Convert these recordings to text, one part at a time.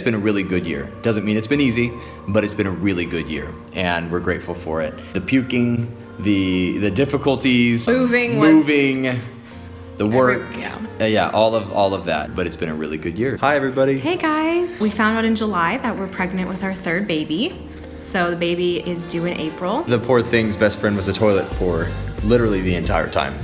been a really good year. Doesn't mean it's been easy, but it's been a really good year, and we're grateful for it. The puking, the difficulties, moving, the work, all of that. But it's been a really good year. Hi, everybody. Hey, guys. We found out in July that we're pregnant with our third baby. So the baby is due in April. The poor thing's best friend was a toilet for literally the entire time.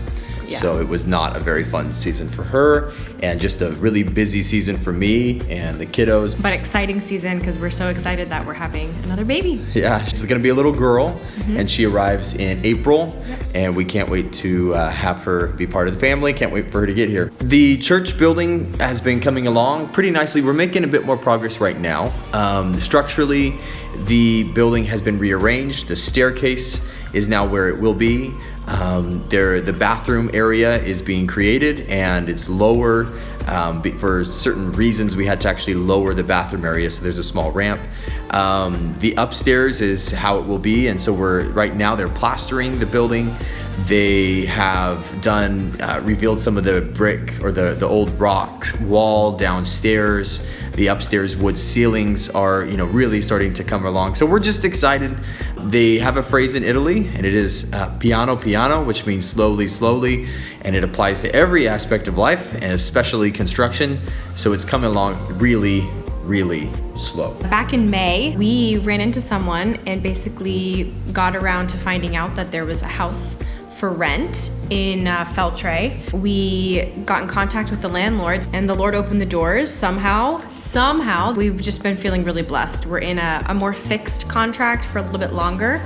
Yeah. So it was not a very fun season for her, and just a really busy season for me and the kiddos. But exciting season because we're so excited that we're having another baby. Yeah, she's gonna be a little girl, and she arrives in April, and we can't wait to have her be part of the family. Can't wait for her to get here. The church building has been coming along pretty nicely. We're making a bit more progress right now. Structurally, the building has been rearranged. The staircase is now where it will be. The bathroom area is being created, and it's lower. For certain reasons, we had to actually lower the bathroom area, so there's a small ramp. The upstairs is how it will be, and so right now they're plastering the building. They have revealed some of the brick or the old rock wall downstairs. The upstairs wood ceilings are, really starting to come along. So we're just excited. They have a phrase in Italy, and it is piano piano, which means slowly, slowly, and it applies to every aspect of life, and especially construction. So it's coming along really, really slow. Back in May, we ran into someone and basically got around to finding out that there was a house for rent in Feltre. We got in contact with the landlords, and the Lord opened the doors somehow. We've just been feeling really blessed. We're in a more fixed contract for a little bit longer,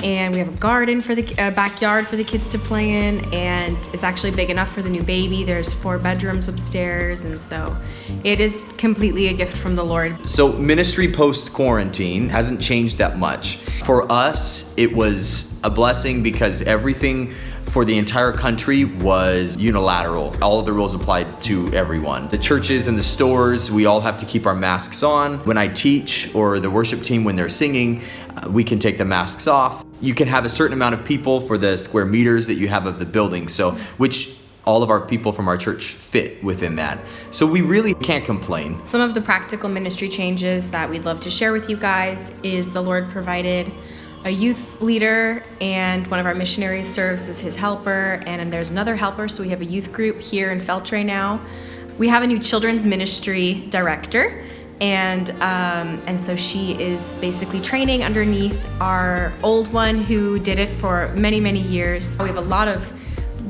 and we have a garden for the backyard for the kids to play in, and it's actually big enough for the new baby. There's 4 bedrooms upstairs, and so it is completely a gift from the Lord. So ministry post-quarantine hasn't changed that much. For us, it was a blessing because everything for the entire country was unilateral. All of the rules applied to everyone. The churches and the stores, we all have to keep our masks on. When I teach, or the worship team when they're singing, we can take the masks off. You can have a certain amount of people for the square meters that you have of the building, which all of our people from our church fit within that. So we really can't complain. Some of the practical ministry changes that we'd love to share with you guys is the Lord provided a youth leader, and one of our missionaries serves as his helper, and then there's another helper, so we have a youth group here in Feltre now. We have a new children's ministry director, and so she is basically training underneath our old one who did it for many, many years. We have a lot of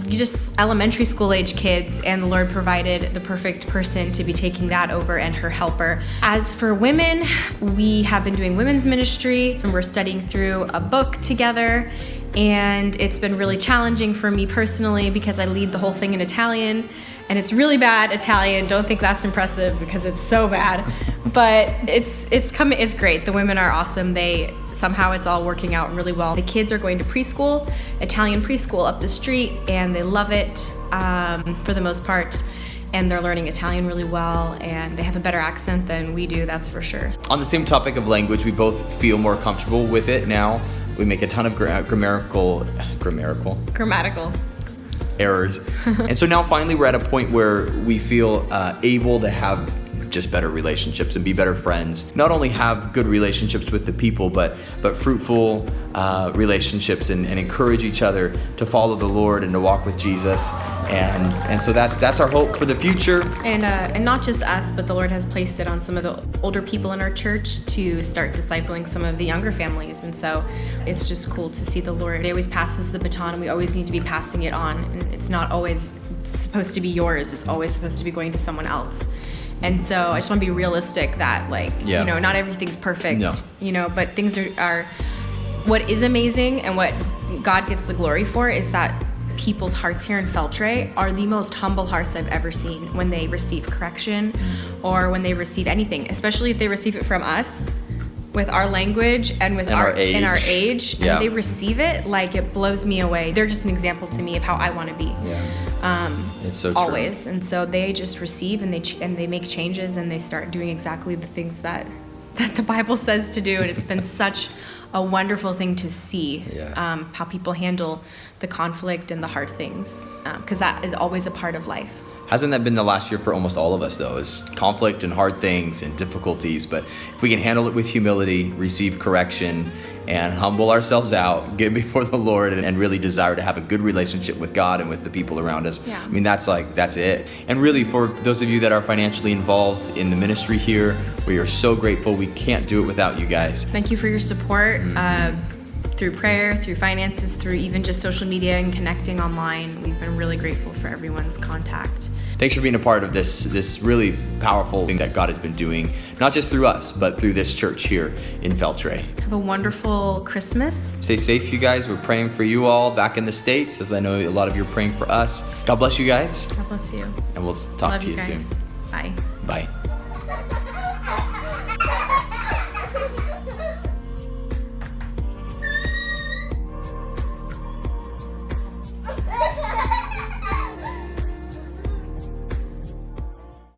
just elementary school age kids, and the Lord provided the perfect person to be taking that over, and her helper. As for women, we have been doing women's ministry, and we're studying through a book together, and it's been really challenging for me personally because I lead the whole thing in Italian, and it's really bad Italian. Don't think that's impressive because it's so bad, but it's great. The women are awesome. Somehow it's all working out really well. The kids are going to preschool, Italian preschool up the street, and they love it for the most part. And they're learning Italian really well, and they have a better accent than we do, that's for sure. On the same topic of language, we both feel more comfortable with it now. We make a ton of grammatical errors. And so now finally we're at a point where we feel able to have just better relationships and be better friends. Not only have good relationships with the people, but fruitful relationships, and encourage each other to follow the Lord and to walk with Jesus. And so that's our hope for the future. And not just us, but the Lord has placed it on some of the older people in our church to start discipling some of the younger families. And so it's just cool to see the Lord. He always passes the baton, and we always need to be passing it on. And it's not always supposed to be yours. It's always supposed to be going to someone else. And so I just want to be realistic that not everything's perfect, but things are what is amazing, and what God gets the glory for is that people's hearts here in Feltre are the most humble hearts I've ever seen when they receive correction or when they receive anything, especially if they receive it from us with our language and with our age, and they receive it like it blows me away. They're just an example to me of how I want to be. It's so always. true. And so they just receive, and they make changes, and they start doing exactly the things that the Bible says to do. And it's been such a wonderful thing to see how people handle the conflict and the hard things, because that is always a part of life. Hasn't that been the last year for almost all of us, though, is conflict and hard things and difficulties? But if we can handle it with humility, receive correction, and humble ourselves out, get before the Lord, and really desire to have a good relationship with God and with the people around us. Yeah. I mean, that's it. And really, for those of you that are financially involved in the ministry here, we are so grateful. We can't do it without you guys. Thank you for your support through prayer, through finances, through even just social media and connecting online. We've been really grateful for everyone's contact. Thanks for being a part of this really powerful thing that God has been doing, not just through us, but through this church here in Feltray. Have a wonderful Christmas. Stay safe, you guys. We're praying for you all back in the States, as I know a lot of you are praying for us. God bless you guys. God bless you. And we'll talk Love to you soon. guys. Bye. Bye.